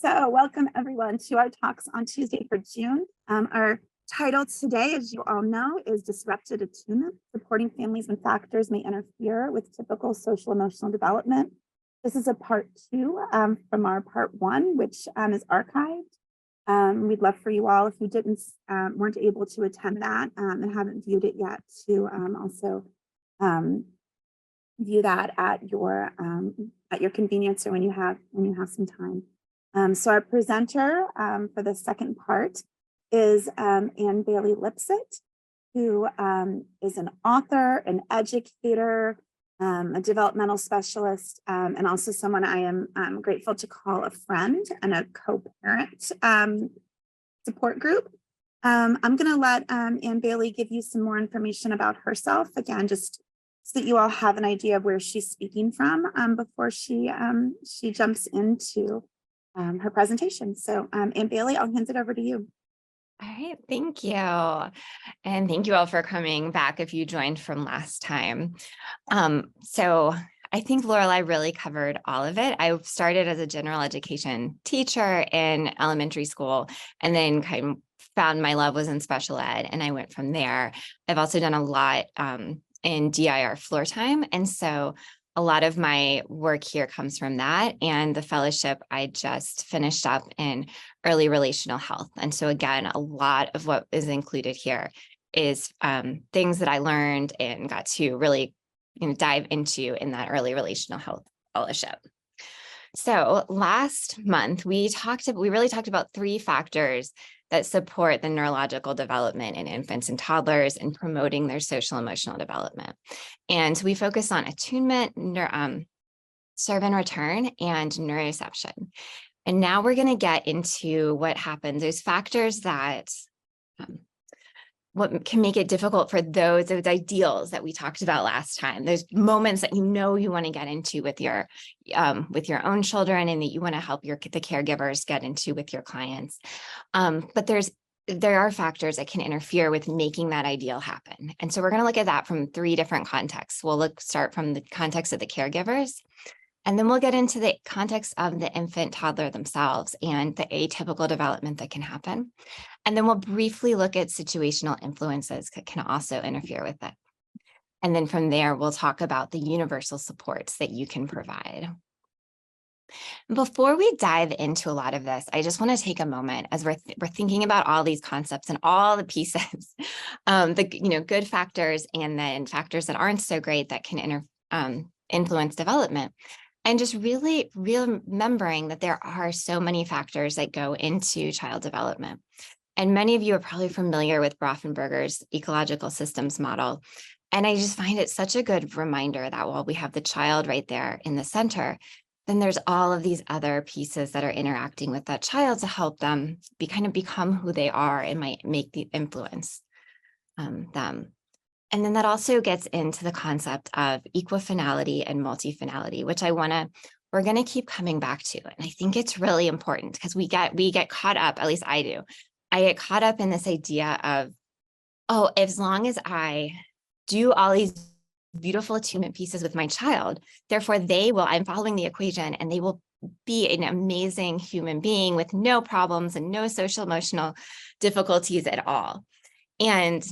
So welcome everyone to our talks on Tuesday for June. Our title today, as you all know, is Disrupted Attunement, Supporting Families when Factors May Interfere with Typical Social Emotional Development. This is a part two from our part one, which is archived. We'd love for you all, if you weren't able to attend that and haven't viewed it yet, to also view that at your convenience or when you have some time. So our presenter for the second part is Ann Bailey Lipsett, who is an author, an educator, a developmental specialist, and also someone I am grateful to call a friend and a co-parent support group. I'm going to let Ann Bailey give you some more information about herself, again, just so that you all have an idea of where she's speaking from before she jumps into her presentation. So Ann Bailey, I'll hand it over to you. All right, thank you. And thank you all for coming back if you joined from last time. So I think Lorelei really covered all of it. I started as a general education teacher in elementary school and then kind of found my love was in special ed, and I went from there. I've also done a lot in DIR floor time. And so a lot of my work here comes from that, and the fellowship I just finished up in early relational health. And so again, a lot of what is included here is things that I learned and got to really dive into in that early relational health fellowship. So last month, we really talked about 3 factors that support the neurological development in infants and toddlers and promoting their social emotional development. And we focus on attunement, serve and return, and neuroception. And now we're going to get into what happens. There's factors that what can make it difficult for those ideals that we talked about last time. There's moments that you want to get into with your own children, and that you want to help the caregivers get into with your clients. But there are factors that can interfere with making that ideal happen. And so we're going to look at that from 3 different contexts. We'll start from the context of the caregivers, and then we'll get into the context of the infant toddler themselves and the atypical development that can happen. And then we'll briefly look at situational influences that can also interfere with it. And then from there, we'll talk about the universal supports that you can provide. Before we dive into a lot of this, I just want to take a moment as we're thinking about all these concepts and all the pieces, the good factors and then factors that aren't so great that can influence development. And just really remembering that there are so many factors that go into child development. And many of you are probably familiar with Brauffenberger's ecological systems model. And I just find it such a good reminder that while we have the child right there in the center, then there's all of these other pieces that are interacting with that child to help them become who they are and might make the influence them. And then that also gets into the concept of equifinality and multifinality, which we're going to keep coming back to. And I think it's really important because we get caught up, at least I do. I get caught up in this idea of, oh, as long as I do all these beautiful attunement pieces with my child, therefore I'm following the equation and they will be an amazing human being with no problems and no social emotional difficulties at all. And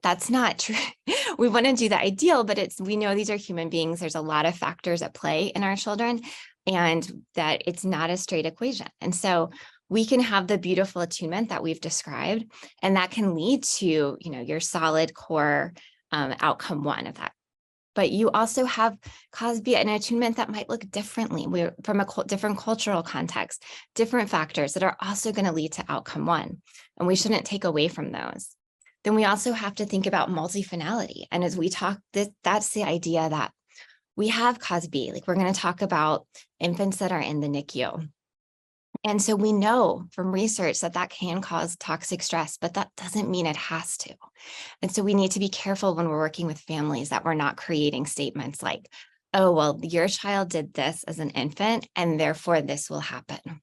that's not true. We want to do the ideal, but we know these are human beings. There's a lot of factors at play in our children, and that it's not a straight equation. And so we can have the beautiful attunement that we've described, and that can lead to, your solid core outcome 1 of that. But you also have an attunement that might look differently. We're from a different cultural context, different factors that are also going to lead to outcome 1, and we shouldn't take away from those. Then we also have to think about multifinality. And as we talk, that's the idea that we have cause B. Like, we're going to talk about infants that are in the NICU. And so we know from research that can cause toxic stress, but that doesn't mean it has to. And so we need to be careful when we're working with families that we're not creating statements like, oh, well, your child did this as an infant, and therefore this will happen.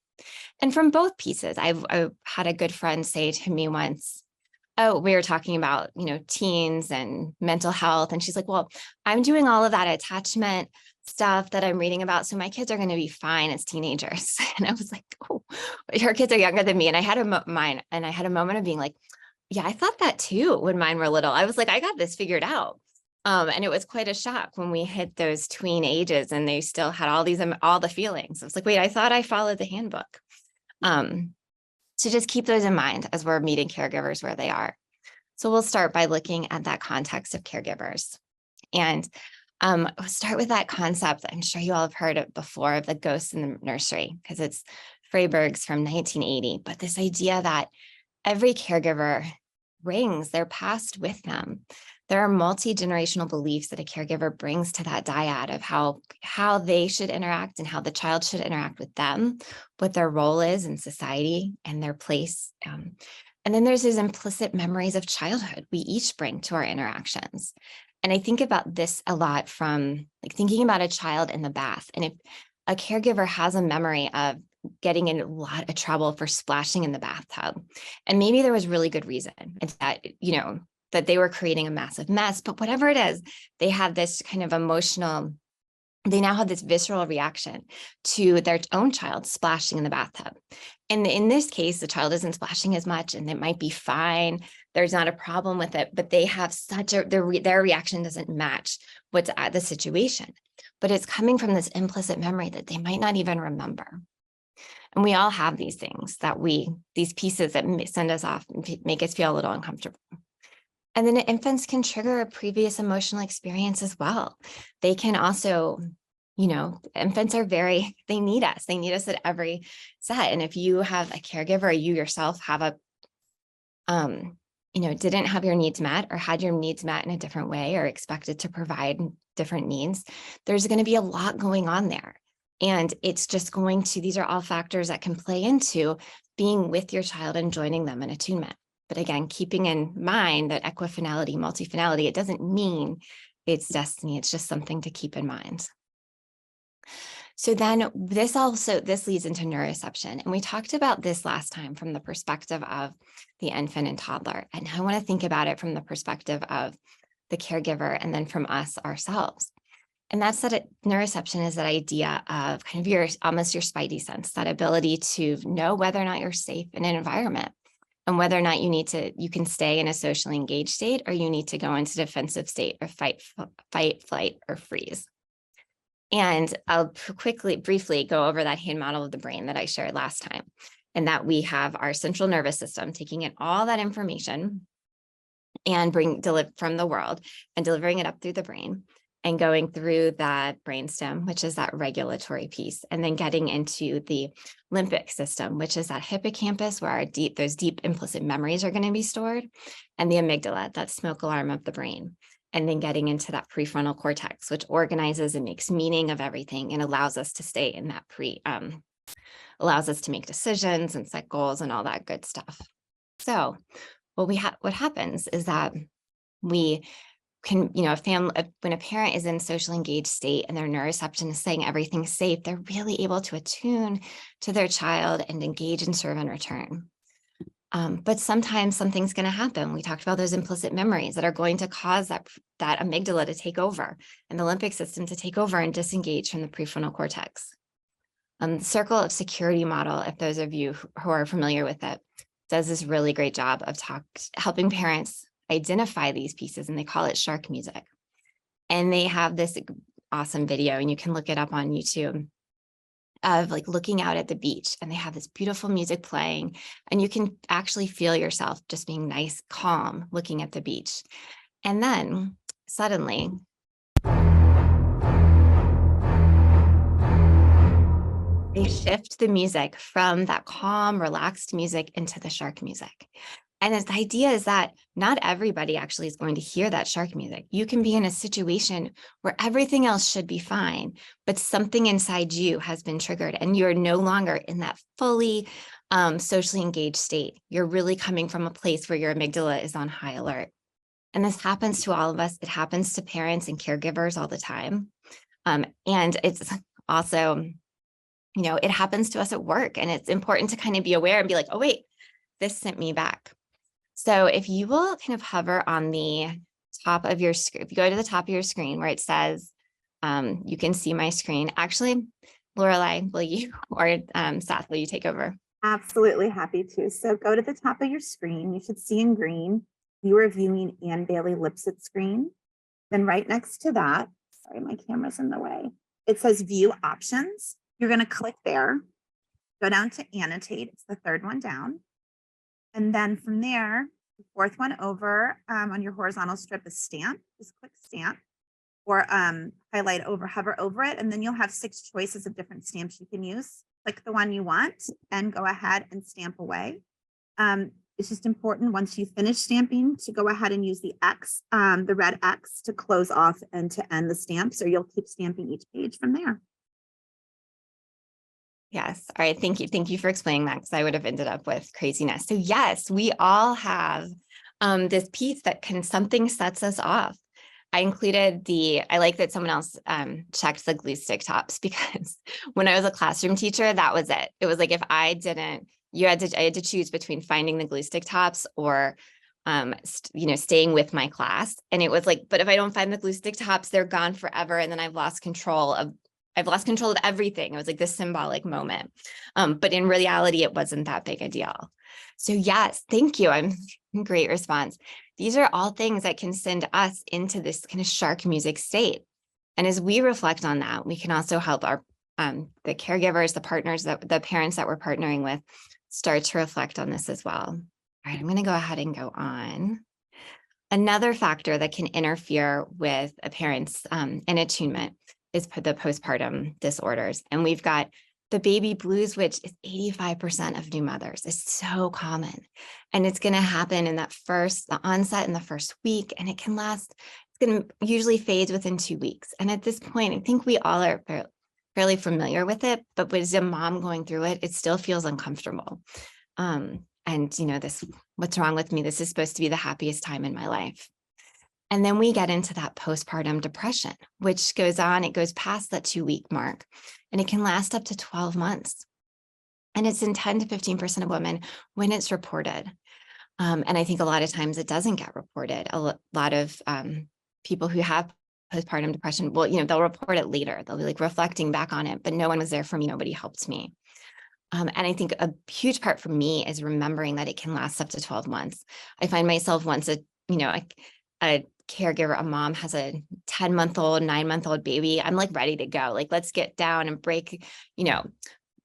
And from both pieces, I've had a good friend say to me once, oh, we were talking about, teens and mental health. And she's like, well, I'm doing all of that attachment stuff that I'm reading about. So my kids are going to be fine as teenagers. And I was like, oh, her kids are younger than me. And I had a moment of being like, yeah, I thought that too when mine were little. I was like, I got this figured out. And it was quite a shock when we hit those tween ages and they still had all the feelings. I was like, wait, I thought I followed the handbook. So just keep those in mind as we're meeting caregivers where they are. So we'll start by looking at that context of caregivers. And we'll start with that concept. I'm sure you all have heard it before, of the ghosts in the nursery, because it's Freiberg's from 1980. But this idea that every caregiver brings their past with them. There are multi-generational beliefs that a caregiver brings to that dyad of how they should interact and how the child should interact with them, what their role is in society and their place. And then there's these implicit memories of childhood we each bring to our interactions. And I think about this a lot from like thinking about a child in the bath. And if a caregiver has a memory of getting in a lot of trouble for splashing in the bathtub, and maybe there was really good reason, it's that, that they were creating a massive mess, but whatever it is, they have this kind of they now have this visceral reaction to their own child splashing in the bathtub. And in this case, the child isn't splashing as much and it might be fine. There's not a problem with it, but they have their reaction doesn't match what's at the situation. But it's coming from this implicit memory that they might not even remember. And we all have these things these pieces that send us off and make us feel a little uncomfortable. And then infants can trigger a previous emotional experience as well. They can also, infants are they need us. They need us at every set. And if you have a caregiver or you yourself have didn't have your needs met or had your needs met in a different way or expected to provide different needs, there's going to be a lot going on there. And it's just these are all factors that can play into being with your child and joining them in attunement. But again, keeping in mind that equifinality, multifinality, it doesn't mean it's destiny. It's just something to keep in mind. So then this leads into neuroception. And we talked about this last time from the perspective of the infant and toddler. And I want to think about it from the perspective of the caregiver and then from us ourselves. And that's that neuroception is that idea of kind of almost your spidey sense, that ability to know whether or not you're safe in an environment and whether or not you can stay in a socially engaged state or you need to go into defensive state or fight, flight, or freeze. And I'll briefly go over that hand model of the brain that I shared last time, and that we have our central nervous system taking in all that information and from the world and delivering it up through the brain and going through that brainstem, which is that regulatory piece, and then getting into the limbic system, which is that hippocampus where those deep implicit memories are going to be stored, and the amygdala, that smoke alarm of the brain, and then getting into that prefrontal cortex, which organizes and makes meaning of everything and allows us to stay in that allows us to make decisions and set goals and all that good stuff. So what happens is that we can, when a parent is in socially engaged state and their neuroception is saying everything's safe, they're really able to attune to their child and engage and serve in return. But sometimes something's going to happen. We talked about those implicit memories that are going to cause that amygdala to take over and the limbic system to take over and disengage from the prefrontal cortex. The circle of security model, if those of you who are familiar with it, does this really great job of helping parents identify these pieces, and they call it shark music. And they have this awesome video, and you can look it up on YouTube, of like looking out at the beach, and they have this beautiful music playing, and you can actually feel yourself just being nice, calm, looking at the beach. And then suddenly, they shift the music from that calm, relaxed music into the shark music. And the idea is that not everybody actually is going to hear that shark music. You can be in a situation where everything else should be fine, but something inside you has been triggered and you're no longer in that fully socially engaged state. You're really coming from a place where your amygdala is on high alert. And this happens to all of us. It happens to parents and caregivers all the time. And it's also, it happens to us at work, and it's important to kind of be aware and be like, oh, wait, this sent me back. So if you will kind of hover on the top of your screen, if you go to the top of your screen where it says You can see my screen. Actually, Lorelai, will you, or Seth, will you take over? Absolutely happy to. So go to the top of your screen. You should see in green, you are viewing Ann Bailey Lipsett screen. Then right next to that, sorry, my camera's in the way. It says view options. You're going to click there, go down to annotate. It's the third one down. And then from there, the fourth one over on your horizontal strip is stamp. Just click stamp or highlight over, hover over it. And then you'll have 6 choices of different stamps you can use. Click the one you want and go ahead and stamp away. It's just important once you finish stamping to go ahead and use the X, the red X to close off and to end the stamp. So you'll keep stamping each page from there. Yes. All right. Thank you. Thank you for explaining that, because I would have ended up with craziness. So yes, we all have this piece that something sets us off. I included I like that someone else checked the glue stick tops, because when I was a classroom teacher, that was it. It was like, if I didn't, I had to choose between finding the glue stick tops or, staying with my class. And it was like, but if I don't find the glue stick tops, they're gone forever. And then I've lost control of everything. It was like this symbolic moment. But in reality, it wasn't that big a deal. So yes, thank you. Great response. These are all things that can send us into this kind of shark music state. And as we reflect on that, we can also help our the caregivers, the partners, the parents that we're partnering with start to reflect on this as well. All right, I'm going to go ahead and go on. Another factor that can interfere with a parent's attunement is the postpartum disorders. And we've got the baby blues, which is 85% of new mothers. It's so common. And it's going to happen in the onset in the first week, and it can last, it's going to usually fades within 2 weeks. And at this point, I think we all are fairly familiar with it, but as a mom going through it, it still feels uncomfortable. And what's wrong with me? This is supposed to be the happiest time in my life. And then we get into that postpartum depression, which goes on, it goes past that 2-week mark, and it can last up to 12 months. And it's in 10 to 15% of women when it's reported. And I think a lot of times it doesn't get reported. A lot of people who have postpartum depression, well, they'll report it later. They'll be like reflecting back on it, but no one was there for me. Nobody helped me. And I think a huge part for me is remembering that it can last up to 12 months. I find myself once a caregiver, a mom has a 10-month-old, 9-month-old baby, I'm like ready to go. Like, let's get down and break,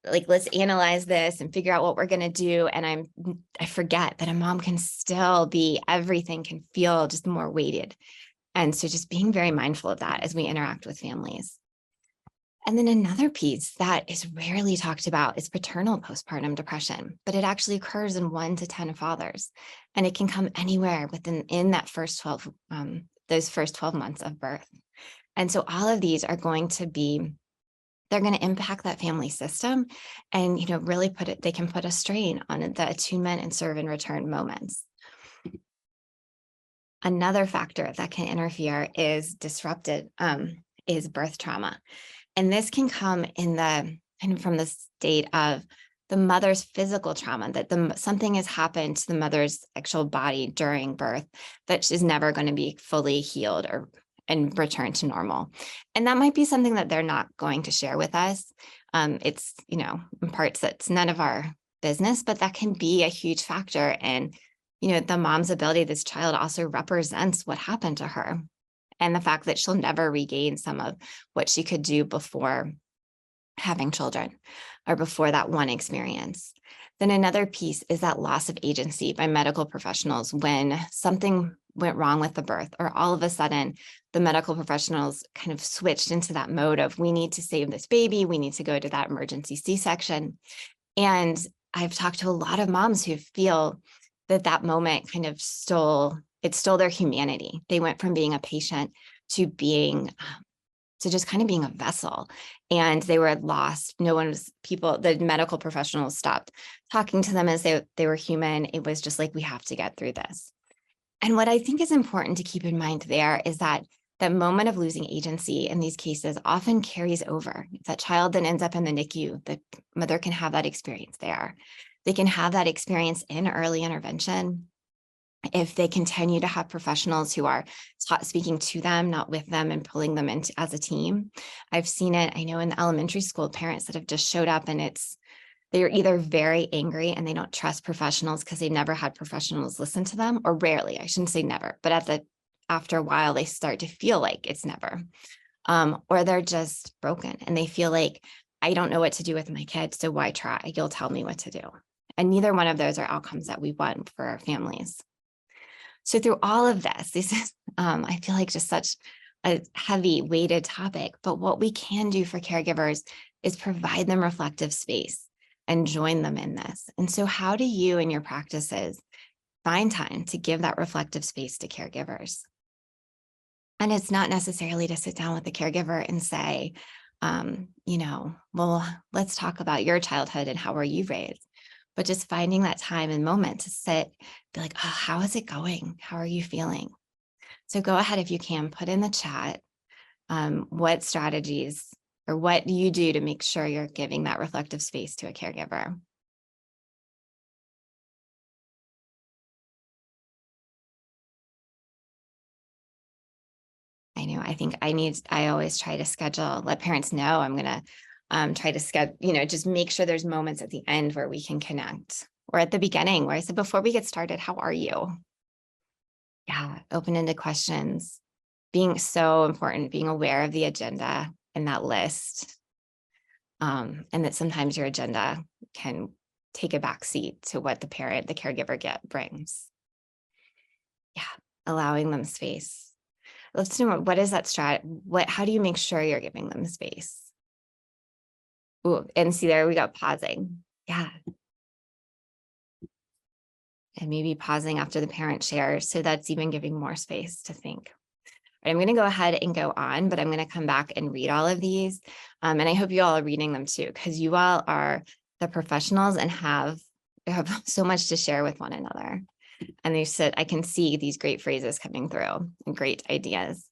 let's analyze this and figure out what we're going to do. And I forget that a mom can still be, everything can feel just more weighted. And so just being very mindful of that as we interact with families. And then another piece that is rarely talked about is paternal postpartum depression, but it actually occurs in 1 to 10 fathers, and it can come anywhere in that first 12, those first 12 months of birth. And so all of these are going to they're going to impact that family system, and really they can put a strain on the attunement and serve and return moments. Another factor that can interfere is is birth trauma. And this can come from the state of the mother's physical trauma, that something has happened to the mother's actual body during birth that is never going to be fully healed and returned to normal. And that might be something that they're not going to share with us. It's, in parts that's none of our business, but that can be a huge factor. And, the mom's ability, this child also represents what happened to her, and the fact that she'll never regain some of what she could do before having children or before that one experience. Then another piece is that loss of agency by medical professionals when something went wrong with the birth, or all of a sudden the medical professionals kind of switched into that mode of, we need to save this baby, we need to go to that emergency C-section. And I've talked to a lot of moms who feel that moment kind of stole their humanity. They went from being a patient to just kind of being a vessel, and they were lost. The medical professionals stopped talking to them as they were human. It was just like, we have to get through this. And what I think is important to keep in mind there is that moment of losing agency in these cases often carries over. If that child then ends up in the NICU, the mother can have that experience there. They can have that experience in early intervention. if they continue to have professionals who are speaking to them, not with them, and pulling them into as a team. I've seen it, I know in the elementary school, parents that have just showed up and they're either very angry and they don't trust professionals because they never had professionals listen to them, or rarely, I shouldn't say never, but after a while, they start to feel like it's never, or they're just broken and they feel like, I don't know what to do with my kid, so why try? You'll tell me what to do. And neither one of those are outcomes that we want for our families. So through all of this is, I feel like just such a heavy weighted topic, but what we can do for caregivers is provide them reflective space and join them in this. And so how do you in your practices find time to give that reflective space to caregivers? And it's not necessarily to sit down with the caregiver and say, well, let's talk about your childhood and how were you raised? But just finding that time and moment to sit, be like, oh, how is it going? How are you feeling? So go ahead, if you can, put in the chat what strategies or what do you do to make sure you're giving that reflective space to a caregiver? I know, I always try to schedule, let parents know I'm going to try to schedule, just make sure there's moments at the end where we can connect, or at the beginning where I said, before we get started, how are you? Yeah, open ended questions, being so important, being aware of the agenda and that list. And that sometimes your agenda can take a back seat to what the caregiver brings. Yeah, allowing them space. Let's know, what is that how do you make sure you're giving them space? Ooh, and see, there we go, pausing. Yeah. And maybe pausing after the parent shares. So that's even giving more space to think. I'm going to go ahead and go on, but I'm going to come back and read all of these. And I hope you all are reading them too, because you all are the professionals and have so much to share with one another. And I can see these great phrases coming through and great ideas.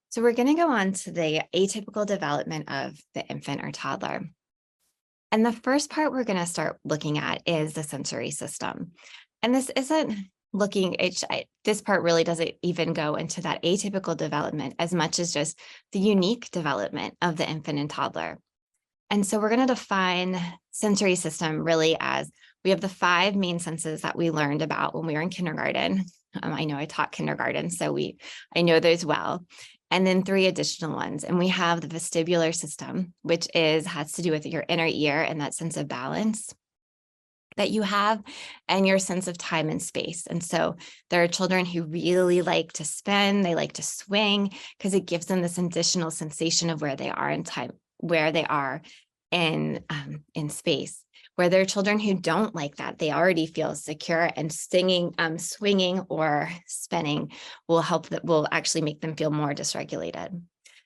So we're going to go on to the atypical development of the infant or toddler. And the first part we're going to start looking at is the sensory system. And this isn't this part really doesn't even go into that atypical development as much as just the unique development of the infant and toddler. And so we're going to define sensory system really as we have the 5 main senses that we learned about when we were in kindergarten. I know I taught kindergarten, so I know those well. And then 3 additional ones. And we have the vestibular system, which has to do with your inner ear and that sense of balance that you have and your sense of time and space. And so there are children who really like to spin, they like to swing because it gives them this additional sensation of where they are in time, where they are in space. Where there are children who don't like that, they already feel secure, and swinging or spinning will actually make them feel more dysregulated.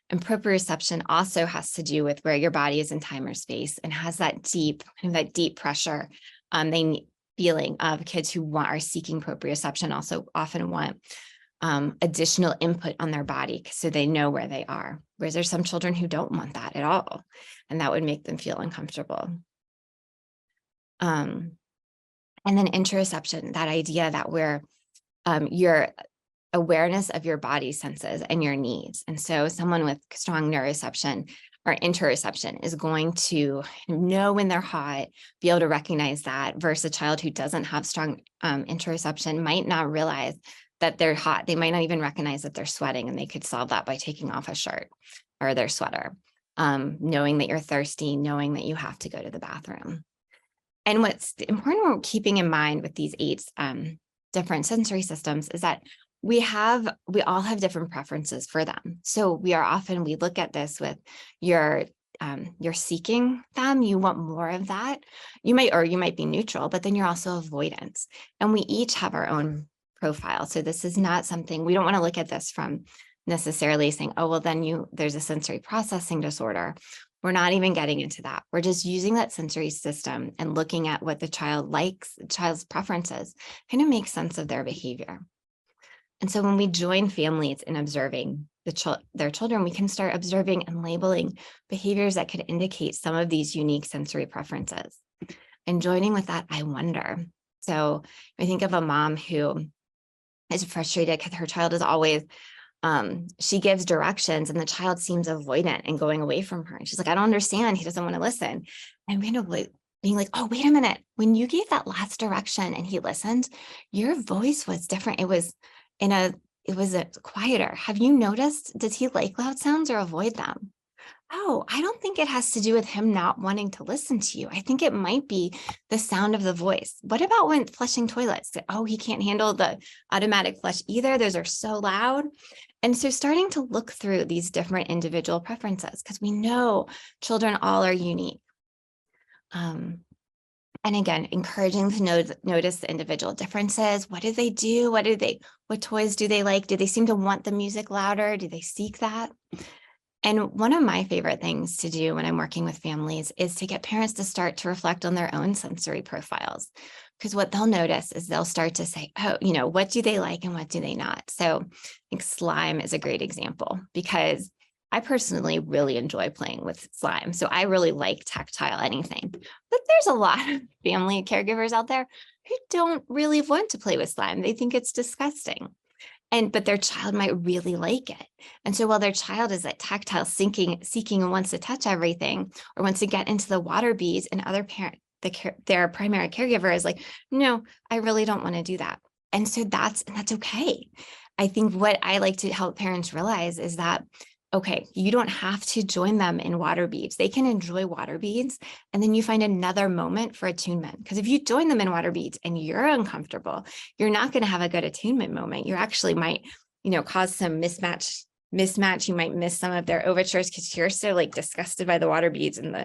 And proprioception also has to do with where your body is in time or space and has that deep pressure. Feeling of kids who are seeking proprioception also often want additional input on their body so they know where they are. Whereas there's some children who don't want that at all, and that would make them feel uncomfortable. And then interoception, that idea that your awareness of your body senses and your needs. And so someone with strong neuroception or interoception is going to know when they're hot, be able to recognize that, versus a child who doesn't have strong interoception might not realize that they're hot. They might not even recognize that they're sweating, and they could solve that by taking off a shirt or their sweater, knowing that you're thirsty, knowing that you have to go to the bathroom. And what's important we're keeping in mind with these 8 different sensory systems is that we all have different preferences for them. So we look at this with you're seeking them, you want more of that. You might be neutral, but then you're also avoidant. And we each have our own profile. So this is not something, we don't want to look at this from necessarily saying, oh, well, then there's a sensory processing disorder. We're not even getting into that. We're just using that sensory system and looking at what the child likes, the child's preferences, kind of make sense of their behavior. And so when we join families in observing their children, we can start observing and labeling behaviors that could indicate some of these unique sensory preferences. And joining with that, I wonder. So I think of a mom who is frustrated because her child is always, she gives directions and the child seems avoidant and going away from her. And she's like, I don't understand. He doesn't want to listen. And randomly being like, oh, wait a minute. When you gave that last direction and he listened, your voice was different. It was quieter. Have you noticed? Does he like loud sounds or avoid them? Oh, I don't think it has to do with him not wanting to listen to you. I think it might be the sound of the voice. What about when flushing toilets? Oh, he can't handle the automatic flush either. Those are so loud. And so starting to look through these different individual preferences, because we know children all are unique. And again, encouraging to notice the individual differences. What do they do? What toys do they like? Do they seem to want the music louder? Do they seek that? And one of my favorite things to do when I'm working with families is to get parents to start to reflect on their own sensory profiles. Because what they'll notice is they'll start to say, oh, what do they like and what do they not? So I think slime is a great example because I personally really enjoy playing with slime. So I really like tactile anything. But there's a lot of family caregivers out there who don't really want to play with slime. They think it's disgusting. But their child might really like it. And so while their child is at tactile seeking and wants to touch everything or wants to get into the water beads, and other parent, their primary caregiver is like, no, I really don't want to do that. And so that's okay. I think what I like to help parents realize is that, okay, you don't have to join them in water beads. They can enjoy water beads. And then you find another moment for attunement. Because if you join them in water beads and you're uncomfortable, you're not going to have a good attunement moment. You actually might, cause some mismatch. You might miss some of their overtures because you're so like disgusted by the water beads and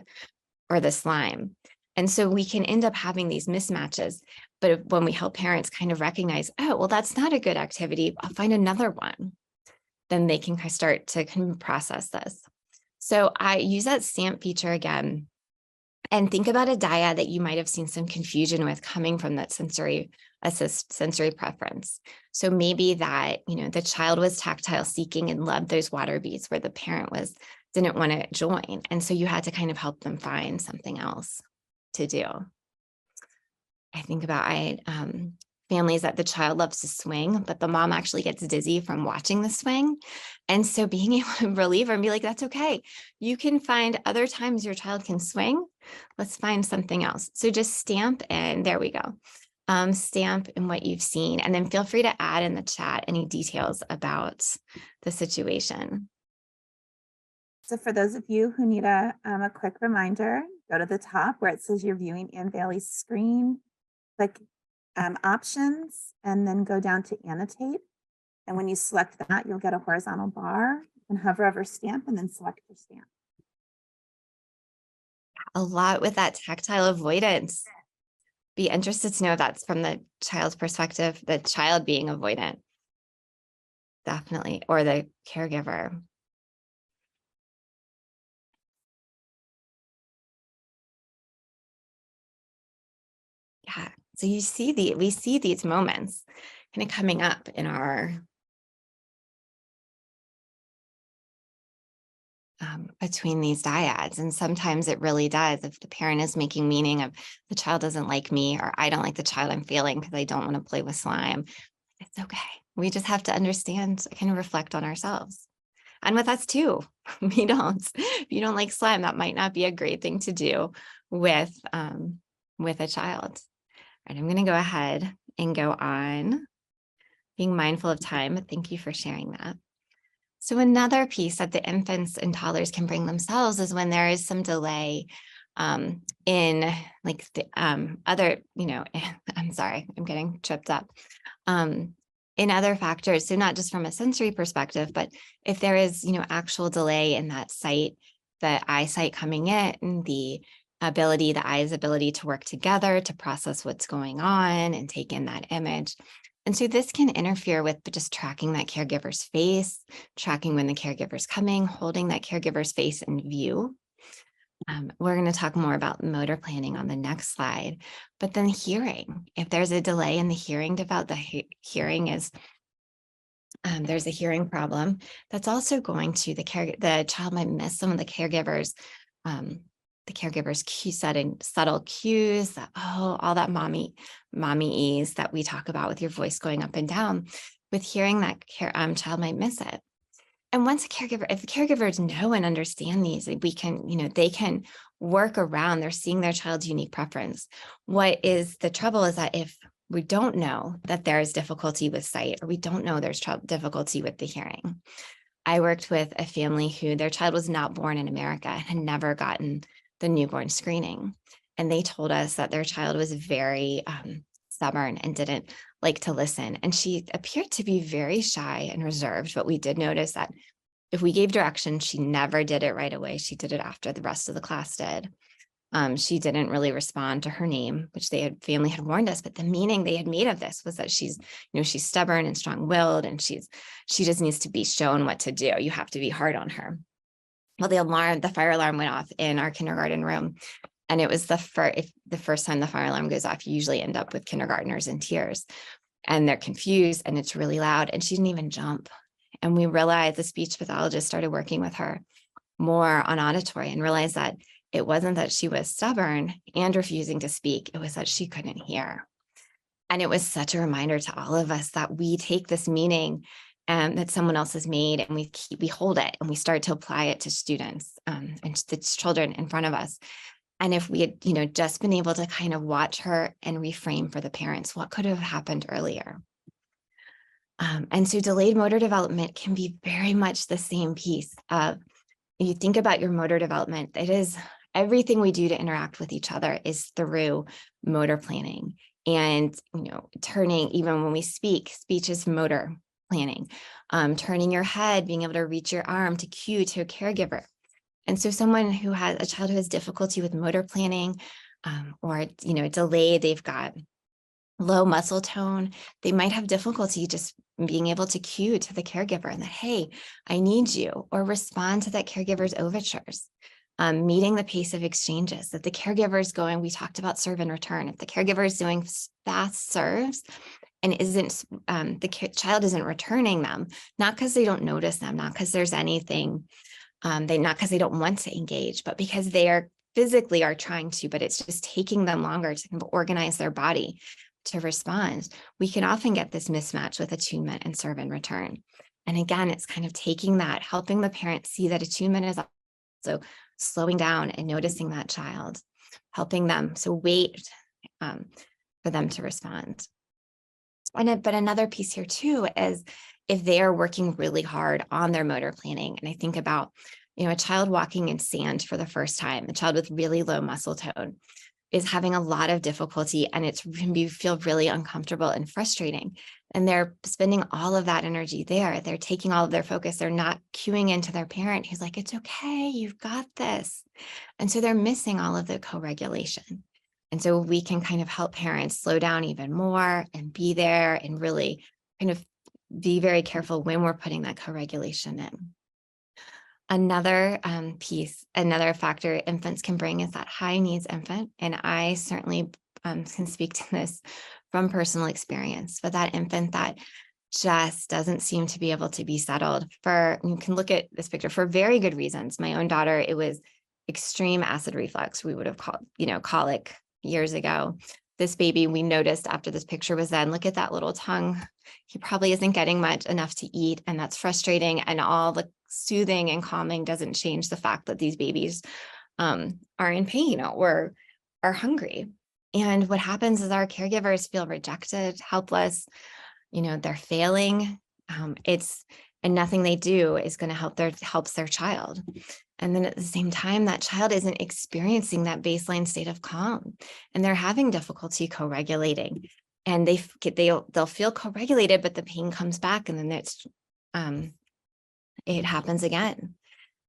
the slime. And so we can end up having these mismatches. But when we help parents kind of recognize, oh, well, that's not a good activity, I'll find another one. Then they can start to process this. So I use that stamp feature again and think about a dyad that you might have seen some confusion with coming from that sensory preference. So maybe that, the child was tactile seeking and loved those water beads where the parent didn't want to join. And so you had to kind of help them find something else to do. I think about families that the child loves to swing, but the mom actually gets dizzy from watching the swing. And so being able to relieve her and be like, that's okay. You can find other times your child can swing. Let's find something else. So just stamp and there we go. Stamp in what you've seen, and then feel free to add in the chat any details about the situation. So for those of you who need a quick reminder, go to the top where it says you're viewing Ann Bailey's screen, click options, and then go down to annotate. And when you select that, you'll get a horizontal bar. You can hover over stamp and then select your stamp. A lot with that tactile avoidance. Be interested to know if that's from the child's perspective, the child being avoidant. Definitely, or the caregiver. Yeah, so we see these moments kind of coming up in our between these dyads. And sometimes it really does. If the parent is making meaning of the child doesn't like me, or I don't like the child I'm failing because I don't want to play with slime, it's okay. We just have to understand, kind of reflect on ourselves. And with us too, if you don't like slime, that might not be a great thing to do with a child. All right, I'm going to go ahead and go on being mindful of time. Thank you for sharing that. So another piece that the infants and toddlers can bring themselves is when there is some delay in like the other, I'm sorry, I'm getting tripped up. In other factors, so not just from a sensory perspective, but if there is, actual delay in that sight, the eyesight coming in, the eye's ability to work together to process what's going on and take in that image. And so this can interfere with just tracking that caregiver's face, tracking when the caregiver's coming, holding that caregiver's face in view. We're going to talk more about motor planning on the next slide, but then hearing, if there's a delay in the hearing develop, the hearing is, there's a hearing problem that's also going to the child might miss some of the caregiver's subtle cues that, all that mommy ease that we talk about with your voice going up and down. with hearing that child might miss it. And once if the caregivers know and understand these, we can, they can work around, they're seeing their child's unique preference. What is the trouble is that if we don't know that there's difficulty with sight, or we don't know there's difficulty with the hearing. I worked with a family who their child was not born in America and had never gotten the newborn screening. And they told us that their child was very stubborn and didn't like to listen. And she appeared to be very shy and reserved, but we did notice that if we gave direction, she never did it right away. She did it after the rest of the class did. She didn't really respond to her name, which family had warned us, but the meaning they had made of this was that she's stubborn and strong-willed, and she just needs to be shown what to do. You have to be hard on her. Well, the fire alarm went off in our kindergarten room. And it was the first time the fire alarm goes off, you usually end up with kindergartners in tears, and they're confused and it's really loud, and she didn't even jump. And we realized, the speech pathologist started working with her more on auditory and realized that it wasn't that she was stubborn and refusing to speak, it was that she couldn't hear. And it was such a reminder to all of us that we take this meaning that someone else has made, and we hold it and we start to apply it to students and the children in front of us. And if we had, just been able to kind of watch her and reframe for the parents, what could have happened earlier? And so delayed motor development can be very much the same piece of, you think about your motor development, it is everything we do to interact with each other is through motor planning. And, turning, even when we speech is motor planning, turning your head, being able to reach your arm to cue to a caregiver. And so someone who has a child who has difficulty with motor planning, or, delayed, they've got low muscle tone, they might have difficulty just being able to cue to the caregiver and that, hey, I need you, or respond to that caregiver's overtures. Meeting the pace of exchanges, that the caregiver is going, we talked about serve and return. If the caregiver is doing fast serves and the child isn't returning them, not because they don't notice them, not because there's anything, not because they don't want to engage, but because they are physically trying to, but it's just taking them longer to kind of organize their body to respond. We can often get this mismatch with attunement and serve and return. And again, it's kind of taking that, helping the parent see that attunement is also slowing down and noticing that child, helping them. So wait for them to respond. But another piece here too is if they are working really hard on their motor planning. And I think about, a child walking in sand for the first time, a child with really low muscle tone is having a lot of difficulty, and you feel really uncomfortable and frustrating. And they're spending all of that energy there. They're taking all of their focus. They're not cueing into their parent who's like, it's okay, you've got this. And so they're missing all of the co-regulation. And so we can kind of help parents slow down even more and be there and really kind of be very careful when we're putting that co-regulation in. Another another factor infants can bring is that high needs infant. And I certainly can speak to this from personal experience, but that infant that just doesn't seem to be able to be settled you can look at this picture for very good reasons. My own daughter, it was extreme acid reflux. We would have called, colic years ago. This baby, we noticed after this picture was done, look at that little tongue. He probably isn't getting enough to eat, and that's frustrating. And all the soothing and calming doesn't change the fact that these babies are in pain or are hungry. And what happens is our caregivers feel rejected, helpless, they're failing. And nothing they do is going to helps their child. And then at the same time, that child isn't experiencing that baseline state of calm, and they're having difficulty co-regulating. And they'll feel co-regulated, but the pain comes back, and then it happens again.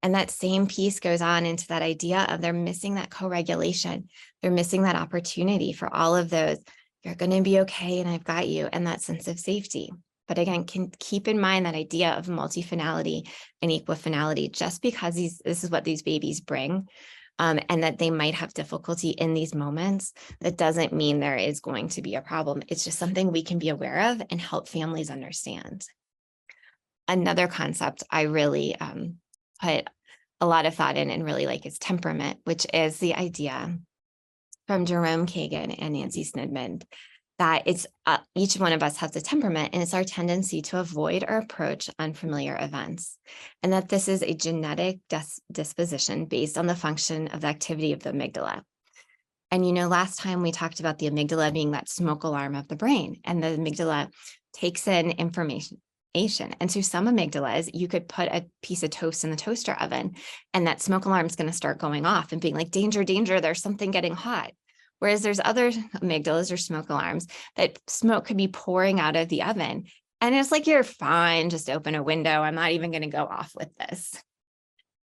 And that same piece goes on into that idea of they're missing that co-regulation. They're missing that opportunity for all of those. You're going to be okay, and I've got you, and that sense of safety. But again, can keep in mind that idea of multifinality and equifinality, just because this is what these babies bring, and that they might have difficulty in these moments, that doesn't mean there is going to be a problem. It's just something we can be aware of and help families understand. Another concept I really put a lot of thought in and really like is temperament, which is the idea from Jerome Kagan and Nancy Snedman that it's each one of us has a temperament, and it's our tendency to avoid or approach unfamiliar events, and that this is a genetic disposition based on the function of the activity of the amygdala. And last time we talked about the amygdala being that smoke alarm of the brain, and the amygdala takes in information. And so some amygdalas, you could put a piece of toast in the toaster oven, and that smoke alarm is going to start going off and being like, danger, danger, there's something getting hot. Whereas there's other amygdalas or smoke alarms that smoke could be pouring out of the oven. And it's like, you're fine, just open a window. I'm not even going to go off with this.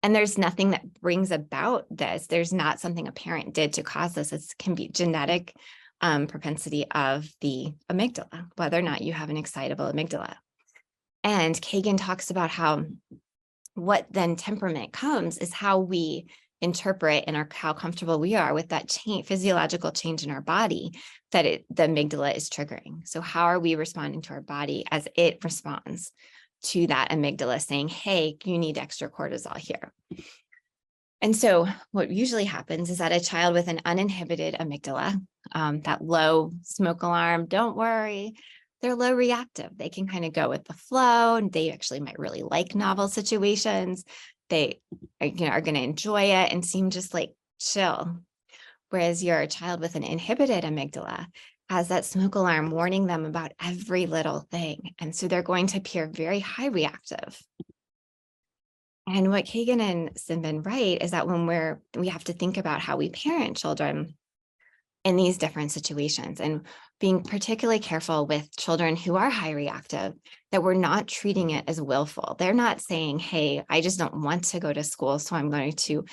And there's nothing that brings about this. There's not something a parent did to cause this. It can be genetic propensity of the amygdala, whether or not you have an excitable amygdala. And Kagan talks about how what then temperament comes is how we interpret and how comfortable we are with that physiological change in our body that the amygdala is triggering. So how are we responding to our body as it responds to that amygdala saying, hey, you need extra cortisol here. And so what usually happens is that a child with an uninhibited amygdala, that low smoke alarm, don't worry, they're low reactive. They can kind of go with the flow, and they actually might really like novel situations. They are going to enjoy it and seem just like chill. Whereas your child with an inhibited amygdala has that smoke alarm warning them about every little thing. And so they're going to appear very high reactive. And what Kagan and Sinbin write is that when we have to think about how we parent children in these different situations, and being particularly careful with children who are high reactive, that we're not treating it as willful. They're not saying, hey, I just don't want to go to school, so I'm going to,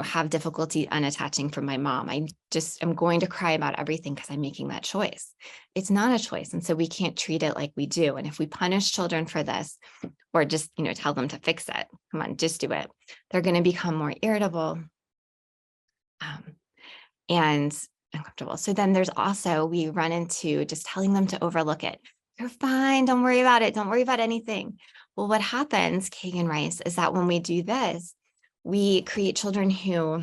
have difficulty unattaching from my mom. I'm going to cry about everything because I'm making that choice. It's not a choice. And so we can't treat it like we do. And if we punish children for this, or just, tell them to fix it, come on, just do it, they're going to become more irritable and uncomfortable. So then there's also, we run into just telling them to overlook it. You're fine. Don't worry about it. Don't worry about anything. Well, what happens, Kagan writes, is that when we do this, we create children who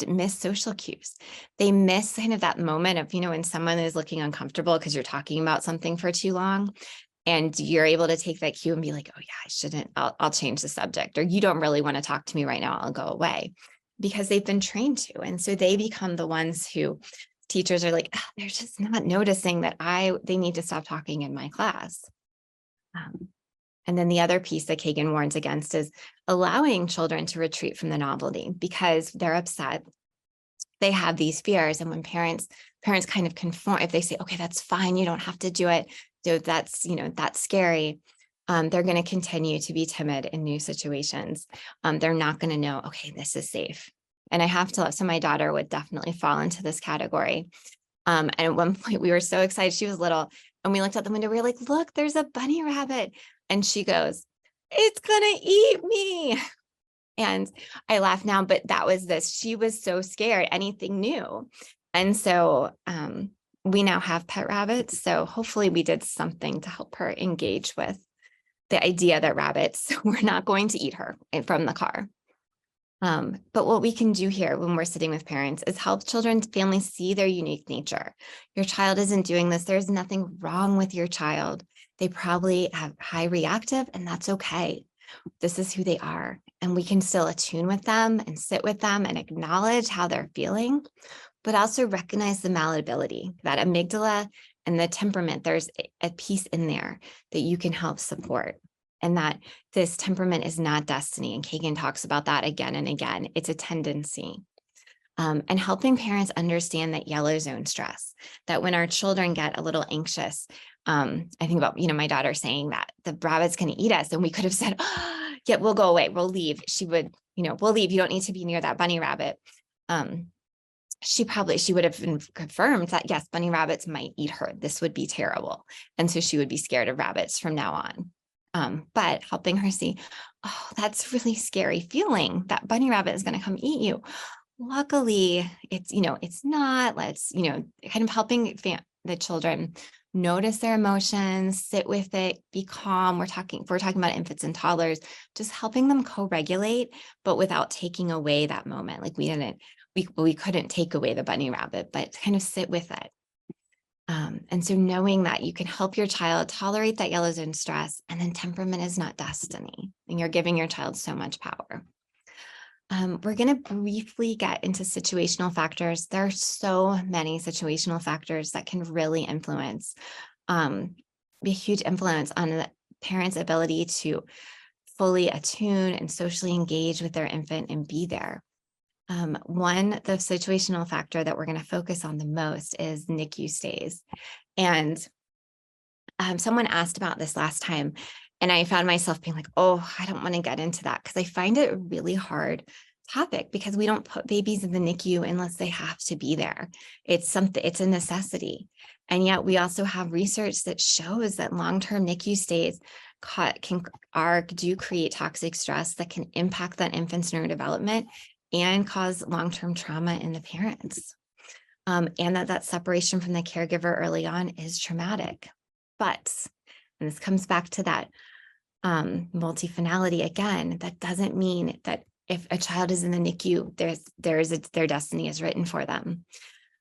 miss social cues. They miss kind of that moment of, when someone is looking uncomfortable because you're talking about something for too long, and you're able to take that cue and be like, oh yeah, I shouldn't, I'll change the subject, or you don't really want to talk to me right now, I'll go away, because they've been trained to. And so they become the ones who teachers are like, they're just not noticing that they need to stop talking in my class. And then the other piece that Kagan warns against is allowing children to retreat from the novelty because they're upset. They have these fears. And when parents kind of conform, if they say, okay, that's fine, you don't have to do it, so that's, that's scary, they're going to continue to be timid in new situations. They're not going to know, okay, this is safe. And I have to, so my daughter would definitely fall into this category. And at one point we were so excited, she was little, and we looked out the window, we were like, look, there's a bunny rabbit. And she goes, it's going to eat me. And I laugh now, but that was this, she was so scared, anything new. And so we now have pet rabbits. So hopefully we did something to help her engage with the idea that rabbits were not going to eat her from the car. But what we can do here when we're sitting with parents is help children's families see their unique nature. Your child isn't doing this. There's nothing wrong with your child. They probably have high reactive, and that's okay. This is who they are. And we can still attune with them and sit with them and acknowledge how they're feeling, but also recognize the malleability, that amygdala and the temperament. There's a piece in there that you can help support, and that this temperament is not destiny. And Kagan talks about that again and again. It's a tendency. And helping parents understand that yellow zone stress, that when our children get a little anxious, I think about, my daughter saying that the rabbit's going to eat us. And we could have said, oh, yeah, we'll go away. We'll leave. She would, we'll leave. You don't need to be near that bunny rabbit. She would have confirmed that, yes, bunny rabbits might eat her. This would be terrible. And so she would be scared of rabbits from now on. But helping her see, oh, that's really scary feeling. That bunny rabbit is going to come eat you. Luckily, it's, it's not. Let's, kind of helping the children notice their emotions, sit with it, be calm. We're talking about infants and toddlers, just helping them co-regulate, but without taking away that moment. Like we couldn't take away the bunny rabbit, but kind of sit with it. And so knowing that you can help your child tolerate that yellow zone stress, and then temperament is not destiny, and you're giving your child so much power. We're going to briefly get into situational factors. There are so many situational factors that can really influence, be a huge influence on the parent's ability to fully attune and socially engage with their infant and be there. The situational factor that we're going to focus on the most is NICU stays. And someone asked about this last time, and I found myself being like, oh, I don't want to get into that because I find it a really hard topic because we don't put babies in the NICU unless they have to be there. It's a necessity. And yet we also have research that shows that long-term NICU stays do create toxic stress that can impact that infant's neurodevelopment and cause long-term trauma in the parents. And that separation from the caregiver early on is traumatic. But, and this comes back to that multifinality again, that doesn't mean that if a child is in the NICU, their destiny is written for them.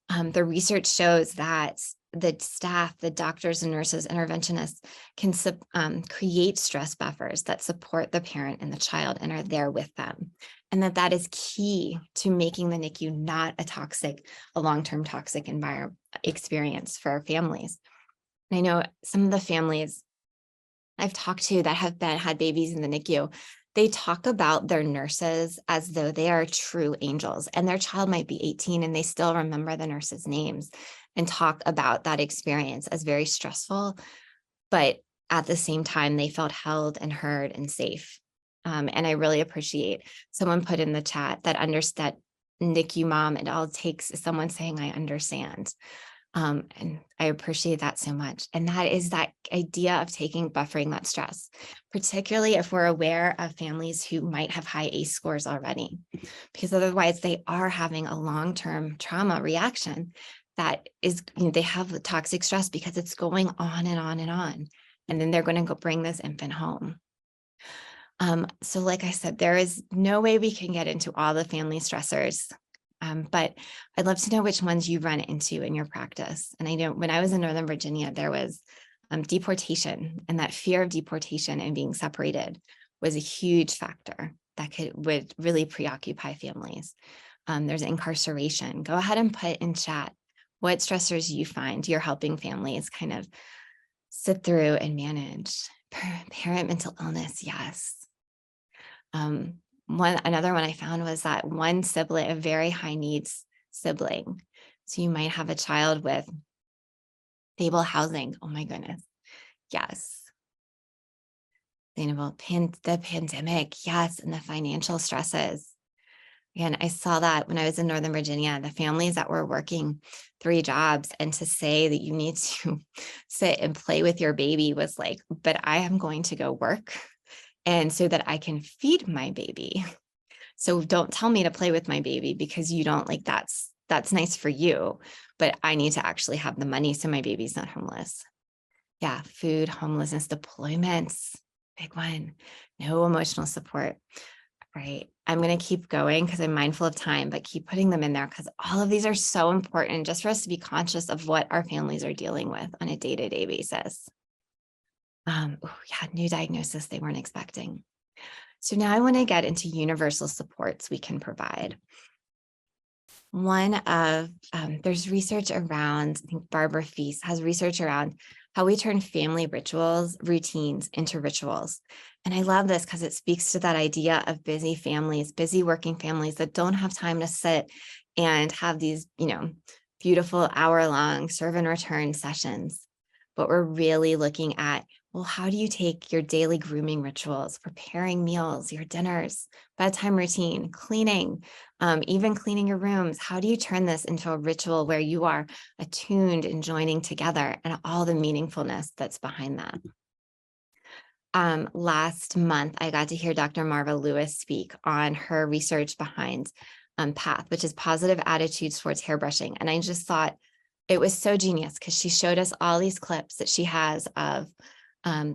The research shows that the staff, the doctors and nurses, interventionists can create stress buffers that support the parent and the child and are there with them. And that is key to making the NICU not a long-term toxic experience for our families. And I know some of the families I've talked to that have had babies in the NICU, they talk about their nurses as though they are true angels, and their child might be 18 and they still remember the nurses' names and talk about that experience as very stressful, but at the same time, they felt held and heard and safe. And I really appreciate someone put in the chat that NICU mom, it all takes is someone saying, I understand. And I appreciate that so much. And that is that idea of buffering that stress, particularly if we're aware of families who might have high ACE scores already, because otherwise they are having a long-term trauma reaction that is, they have the toxic stress because it's going on and on and on. And then they're going to go bring this infant home. So like I said, there is no way we can get into all the family stressors. But I'd love to know which ones you run into in your practice. And I know when I was in Northern Virginia, there was deportation, and that fear of deportation and being separated was a huge factor that would really preoccupy families. There's incarceration. Go ahead and put in chat what stressors you find you're helping families kind of sit through and manage. Parent mental illness, yes. Another one I found was that one sibling, a very high needs sibling. So you might have a child with stable housing. Oh my goodness. Yes. The pandemic. Yes. And the financial stresses. And I saw that when I was in Northern Virginia, the families that were working 3 jobs, and to say that you need to sit and play with your baby was like, but I am going to go work. And so that I can feed my baby. So don't tell me to play with my baby because you don't like that's nice for you, but I need to actually have the money so my baby's not homeless. Yeah, food, homelessness, deployments, big one. No emotional support. Right. I'm going to keep going because I'm mindful of time, but keep putting them in there because all of these are so important just for us to be conscious of what our families are dealing with on a day-to-day basis. New diagnosis they weren't expecting. So now I want to get into universal supports we can provide. There's research around, I think Barbara Feast has research around how we turn family routines into rituals. And I love this because it speaks to that idea of busy families, busy working families that don't have time to sit and have these, beautiful hour-long serve and return sessions. But we're really looking at, well, how do you take your daily grooming rituals, preparing meals, your dinners, bedtime routine, cleaning, even cleaning your rooms? How do you turn this into a ritual where you are attuned and joining together and all the meaningfulness that's behind that? Last month, I got to hear Dr. Marva Lewis speak on her research behind PATH, which is positive attitudes towards hairbrushing. And I just thought it was so genius because she showed us all these clips that she has of 2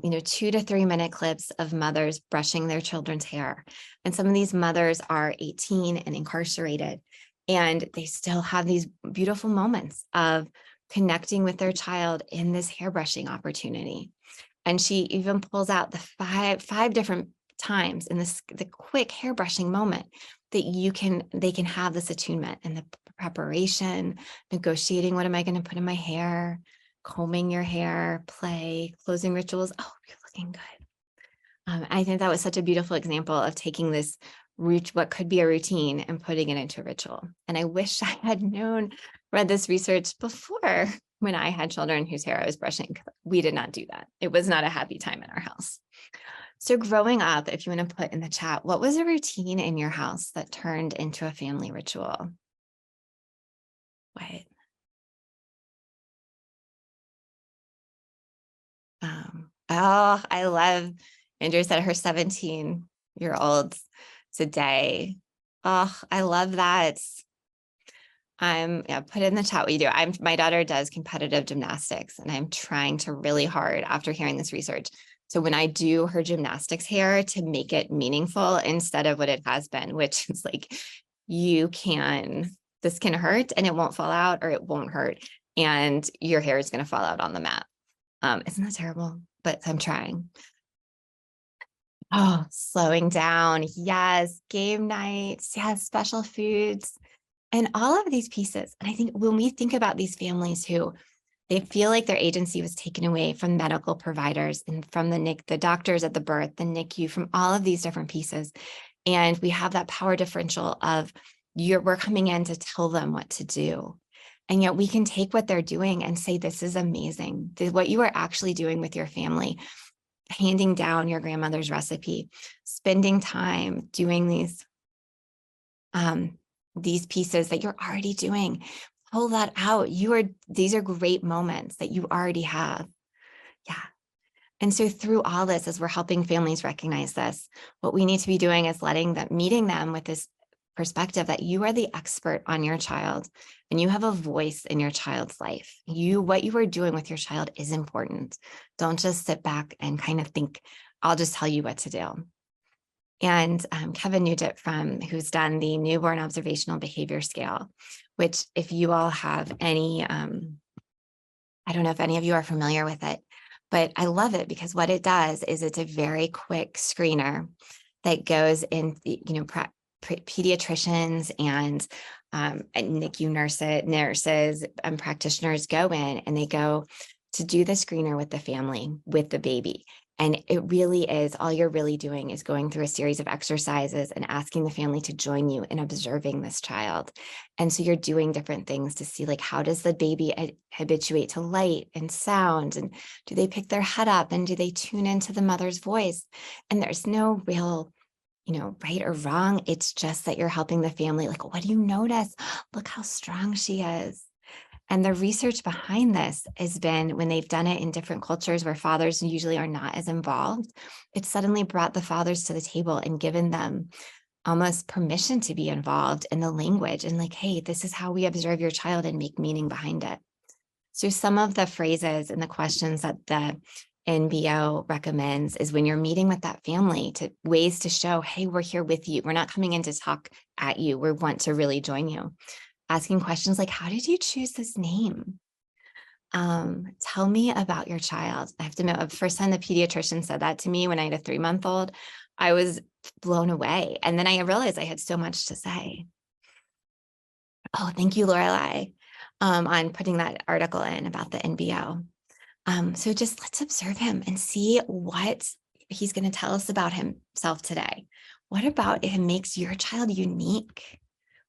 to 3 minute clips of mothers brushing their children's hair. And some of these mothers are 18 and incarcerated, and they still have these beautiful moments of connecting with their child in this hairbrushing opportunity. And she even pulls out the five different times in the quick hairbrushing moment that they can have this attunement and the preparation, negotiating, what am I going to put in my hair, combing your hair, play, closing rituals. Oh, you're looking good. I think that was such a beautiful example of taking this what could be a routine and putting it into a ritual. And I wish I had read this research before, when I had children whose hair I was brushing. We did not do that. It was not a happy time in our house. So growing up, if you want to put in the chat, what was a routine in your house that turned into a family ritual? What? Oh, I love, Andrew said her 17-year-old today. Oh, I love that. Yeah, put in the chat what you do. My daughter does competitive gymnastics, and I'm trying to really hard after hearing this research. So when I do her gymnastics hair, to make it meaningful instead of what it has been, which is like, this can hurt and it won't fall out, or it won't hurt, and your hair is going to fall out on the mat. Isn't that terrible? But I'm trying. Oh, slowing down. Yes. Game nights. Yes. Special foods. And all of these pieces. And I think when we think about these families who they feel like their agency was taken away from medical providers and from the doctors at the birth, the NICU, from all of these different pieces. And we have that power differential of we're coming in to tell them what to do. And yet we can take what they're doing and say, this is amazing. What you are actually doing with your family, handing down your grandmother's recipe, spending time doing these pieces that you're already doing, pull that out. These are great moments that you already have. Yeah. And so through all this, as we're helping families recognize this, what we need to be doing is meeting them with this perspective that you are the expert on your child and you have a voice in your child's life. What you are doing with your child is important. Don't just sit back and kind of think, I'll just tell you what to do. And Kevin Nugent, who's done the newborn observational behavior scale, which if you all have any, I don't know if any of you are familiar with it, but I love it because what it does is it's a very quick screener that goes in, pediatricians and NICU nurses and practitioners go in and they go to do the screener with the family, with the baby. And it really is, all you're really doing is going through a series of exercises and asking the family to join you in observing this child. And so you're doing different things to see, like, how does the baby habituate to light and sound? And do they pick their head up? And do they tune into the mother's voice? And there's no real, right or wrong. It's just that you're helping the family. Like, what do you notice? Look how strong she is. And the research behind this has been, when they've done it in different cultures where fathers usually are not as involved, it suddenly brought the fathers to the table and given them almost permission to be involved in the language and like, hey, this is how we observe your child and make meaning behind it. So some of the phrases and the questions that the NBO recommends is when you're meeting with that family, to ways to show, hey, we're here with you. We're not coming in to talk at you. We want to really join you. Asking questions like, how did you choose this name? Tell me about your child. I have to admit, the first time the pediatrician said that to me when I had a 3-month-old, I was blown away. And then I realized I had so much to say. Oh, thank you, Lorelei, on putting that article in about the NBO. So just let's observe him and see what he's going to tell us about himself today. What about him makes your child unique?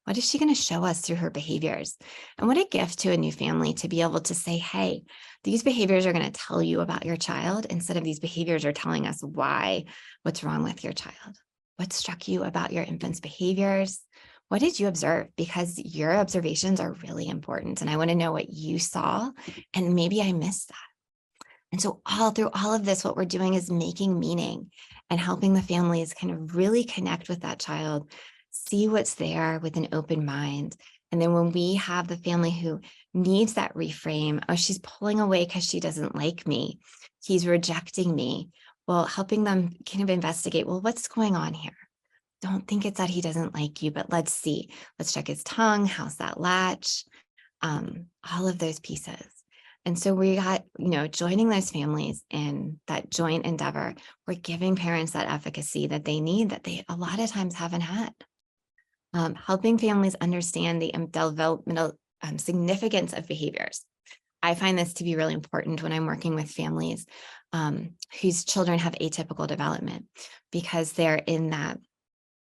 What is she going to show us through her behaviors? And what a gift to a new family to be able to say, hey, these behaviors are going to tell you about your child instead of these behaviors are telling us what's wrong with your child. What struck you about your infant's behaviors? What did you observe? Because your observations are really important. And I want to know what you saw. And maybe I missed that. And so through all of this, what we're doing is making meaning and helping the families kind of really connect with that child, see what's there with an open mind. And then when we have the family who needs that reframe, oh, she's pulling away because she doesn't like me, he's rejecting me. Well, helping them kind of investigate, well, what's going on here? Don't think it's that he doesn't like you, but let's see. Let's check his tongue. How's that latch? all of those pieces. And so we got, joining those families in that joint endeavor, we're giving parents that efficacy that they need, that they a lot of times haven't had. Helping families understand the developmental significance of behaviors. I find this to be really important when I'm working with families whose children have atypical development, because they're in that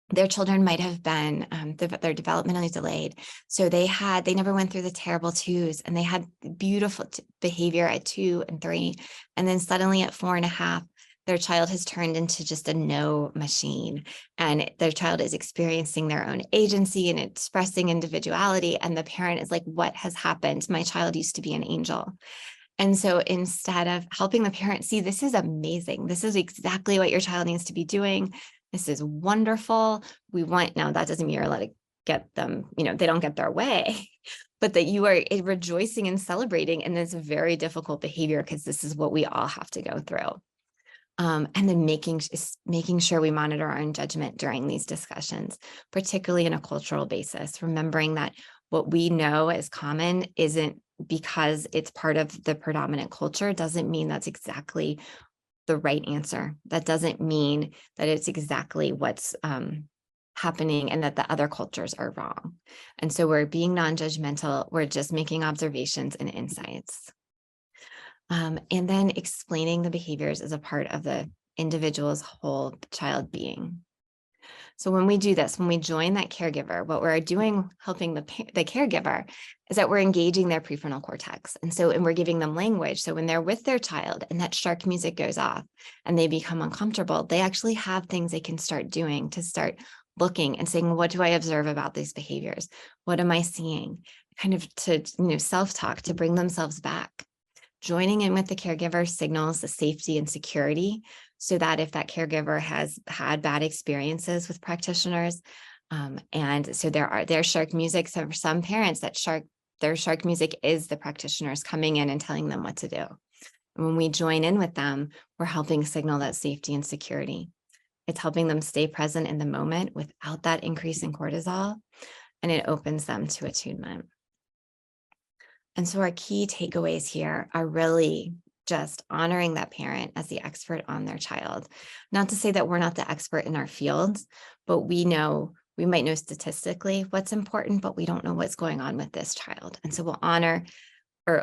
their children might have been, they're developmentally delayed. So they never went through the terrible twos, and they had beautiful behavior at 2 and 3. And then suddenly at 4.5, their child has turned into just a no machine, and their child is experiencing their own agency and expressing individuality. And the parent is like, what has happened? My child used to be an angel. And so instead of helping the parent see, this is amazing, this is exactly what your child needs to be doing, this is wonderful. Now that doesn't mean you're allowed to get them, they don't get their way, but that you are rejoicing and celebrating in this very difficult behavior, because this is what we all have to go through. And then making sure we monitor our own judgment during these discussions, particularly in a cultural basis, remembering that what we know as common isn't because it's part of the predominant culture, doesn't mean that's exactly the right answer. That doesn't mean that it's exactly what's happening and that the other cultures are wrong. And so we're being non-judgmental. We're just making observations and insights. And then explaining the behaviors as a part of the individual's whole child being. So when we do this, when we join that caregiver, what we're doing, helping the caregiver, is that we're engaging their prefrontal cortex. And we're giving them language. So when they're with their child and that shark music goes off and they become uncomfortable, they actually have things they can start doing to start looking and saying, what do I observe about these behaviors? What am I seeing? Kind of to, self-talk, to bring themselves back. Joining in with the caregiver signals the safety and security, so that if that caregiver has had bad experiences with practitioners, and so their shark music, so for some parents, their shark music is the practitioners coming in and telling them what to do. And when we join in with them, we're helping signal that safety and security. It's helping them stay present in the moment without that increase in cortisol, and it opens them to attunement. And so our key takeaways here are really just honoring that parent as the expert on their child. Not to say that we're not the expert in our fields, but we might know statistically what's important, but we don't know what's going on with this child. And so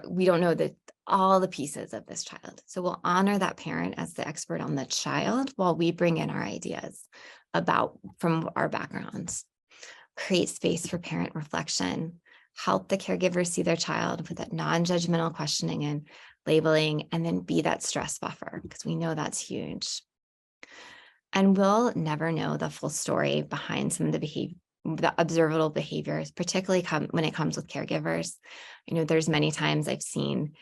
we don't know all the pieces of this child. So we'll honor that parent as the expert on the child while we bring in our ideas from our backgrounds. Create space for parent reflection. Help the caregiver see their child with that non-judgmental questioning and labeling, and then be that stress buffer, because we know that's huge. And we'll never know the full story behind some of the observable behaviors, particularly when it comes with caregivers. There's many times I've seen,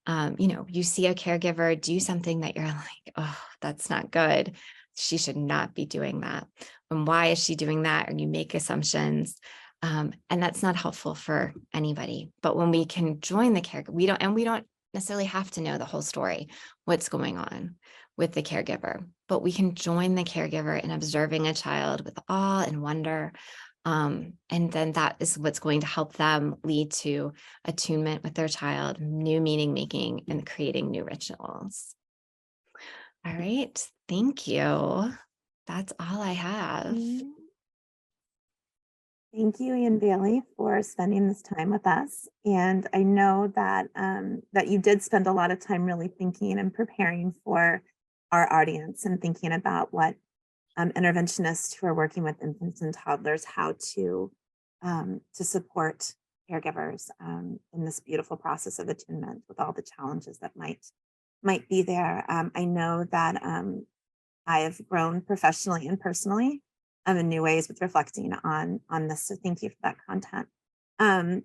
you see a caregiver do something that you're like, oh, that's not good. She should not be doing that. And why is she doing that? And you make assumptions. And that's not helpful for anybody. But when we can join the caregiver, we don't necessarily have to know the whole story, what's going on with the caregiver, but we can join the caregiver in observing a child with awe and wonder. And then that is what's going to help them lead to attunement with their child, new meaning making, and creating new rituals. All right. Thank you. That's all I have. Thank you, Ian Bailey, for spending this time with us. And I know that that you did spend a lot of time really thinking and preparing for our audience, and thinking about what interventionists who are working with infants and toddlers, how to support caregivers in this beautiful process of attunement with all the challenges that might be there. I know that I have grown professionally and personally in new ways with reflecting on this. So thank you for that content and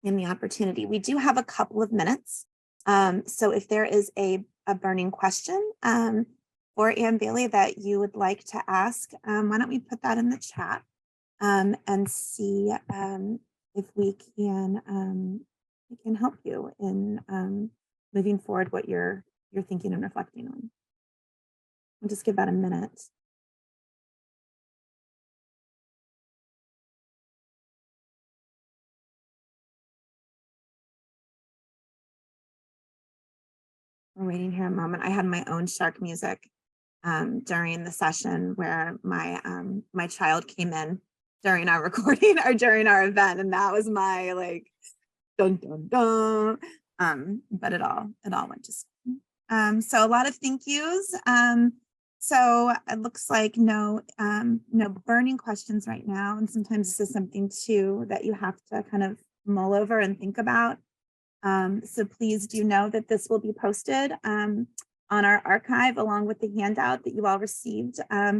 the opportunity. We do have a couple of minutes. So if there is a burning question for Ann Bailey that you would like to ask, why don't we put that in the chat and see if we can help you in moving forward what you're thinking and reflecting on. We'll just give that a minute. We're waiting here a moment. I had my own shark music during the session where my child came in during our recording or during our event, and that was my like dun dun dun. But it all went to school. So a lot of thank yous. So it looks like no burning questions right now, and sometimes this is something too that you have to kind of mull over and think about. So please do know that this will be posted on our archive along with the handout that you all received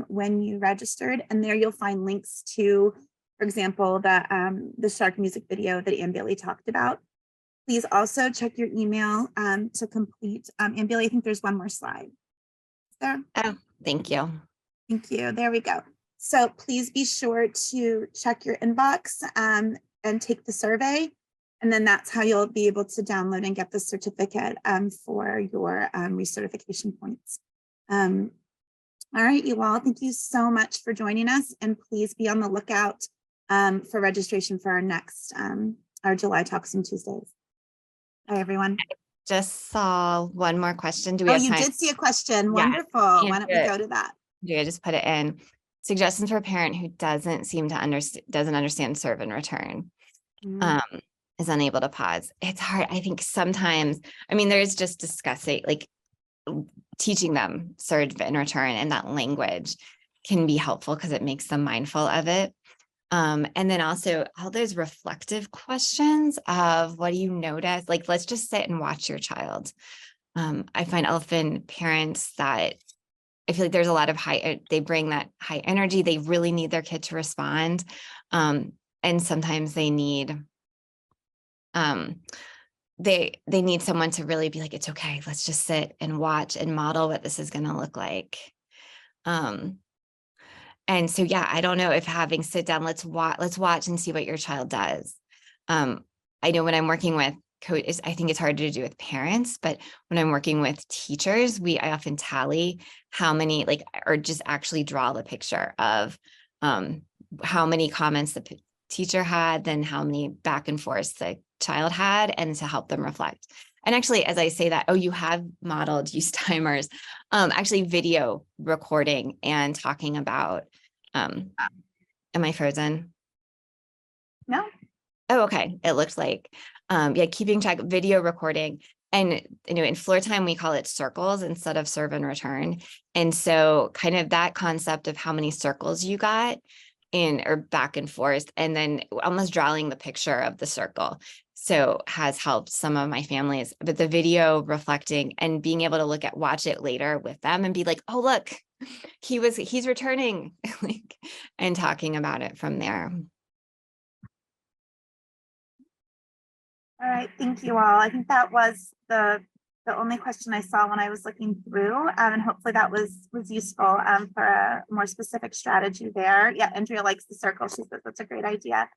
when you registered. And there you'll find links to, for example, the shark music video that Ann Bailey talked about. Please also check your email to complete. Ann Bailey, I think there's one more slide. There. Oh, thank you. Thank you. There we go. So please be sure to check your inbox and take the survey. And then that's how you'll be able to download and get the certificate for your recertification points. All right, you all, thank you so much for joining us. And please be on the lookout for registration for our next, our July Talks on Tuesdays. Hi, everyone. Just saw one more question. Do we have you time? Did see a question. Yeah. Wonderful. Why don't we go to that? Yeah, I just put it in. Suggestions for a parent who doesn't understand serve and return. Is unable to pause. It's hard. I think sometimes, I mean, there's just discussing, like teaching them serve and return, and that language can be helpful because it makes them mindful of it. And then also all those reflective questions of what do you notice? Like, let's just sit and watch your child. I find often parents that I feel like there's a lot of they bring that high energy. They really need their kid to respond. And sometimes they need, they need someone to really be like, it's okay, let's just sit and watch and model what this is going to look like. And so, yeah, I don't know if having sit down, let's watch and see what your child does. I know when I'm working with coaches, I think it's harder to do with parents, but when I'm working with teachers, I often tally how many, like, or just actually draw the picture of how many comments the teacher had, then how many back and forth the child had, and to help them reflect. And actually, as I say that, you have modeled use timers, actually video recording and talking about, am I frozen? No. Oh, okay. It looked like, yeah, keeping track, video recording. And, in floor time, we call it circles instead of serve and return. And so kind of that concept of how many circles you got in or back and forth, and then almost drawing the picture of the circle. So has helped some of my families, but the video reflecting and being able to watch it later with them and be like, oh, look, he's returning, like, and talking about it from there. All right, thank you all. I think that was the only question I saw when I was looking through, and hopefully that was useful for a more specific strategy there. Yeah, Andrea likes the circle. She says that's a great idea.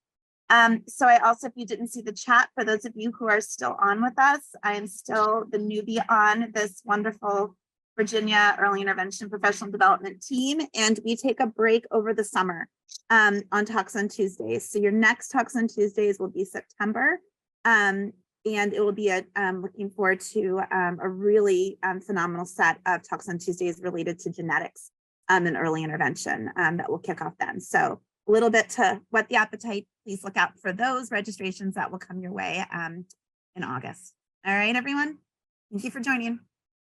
So I also, if you didn't see the chat, for those of you who are still on with us, I am still the newbie on this wonderful Virginia Early Intervention Professional Development team, and we take a break over the summer on Talks on Tuesdays. So your next Talks on Tuesdays will be September. And it will be looking forward to a really phenomenal set of Talks on Tuesdays related to genetics and early intervention that will kick off then. So a little bit to whet the appetite. Please look out for those registrations that will come your way in August. All right, everyone. Thank you for joining.